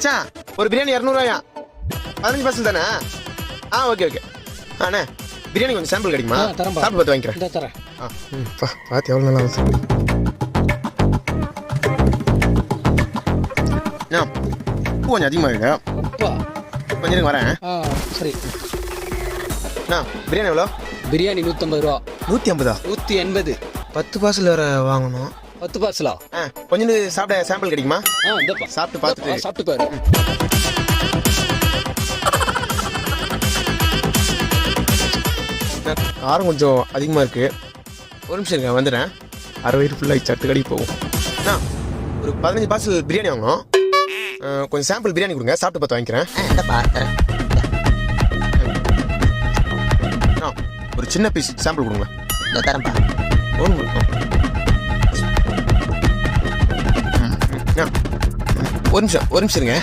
மச்சான் ஒரு பிரியாணி 200 15% தானே? ஓகே அண்ணே பிரியாணி கொஞ்சம் சாம்பிள் கிடைக்குமா? தரேன், சாப்பிட்டு பார்த்து வாங்கிக்கிறேன். இந்த தரேன். பார்த்து எவ்வளோ நல்லா வந்து உப்பு கொஞ்சம் அதிகமாக இருக்கு. உப்பா? கொஞ்சம் வரேன். சரி. பிரியாணி எவ்வளோ? பிரியாணி 150 ரூபா. 150? 180. 10 பார்சல் வேறு வாங்கணும். 10 பார்சலா? கொஞ்சம் சாப்பிட சாம்பிள் கிடைக்குமா? இந்தப்பா சாப்பிட்டு பார்த்துட்டு சாப்பிட்டு பாரு. காரம் கொஞ்சம் அதிகமாக இருக்குது. ஒரு நிமிஷம் இருக்க வந்துடுறேன். அரை வயிறு ஃபுல்லாக சட்டு கடைக்கு போகும். ஒரு 15 பார்சல் பிரியாணி வாங்கணும். கொஞ்சம் சாம்பிள் பிரியாணி கொடுங்க, சாப்பிட்டு பார்த்து வாங்கிக்கிறேன். ஒரு சின்ன பீஸ் சாம்பிள் கொடுங்க. தரேன்ப்பா. ஒரு நிமிஷம் இருங்க.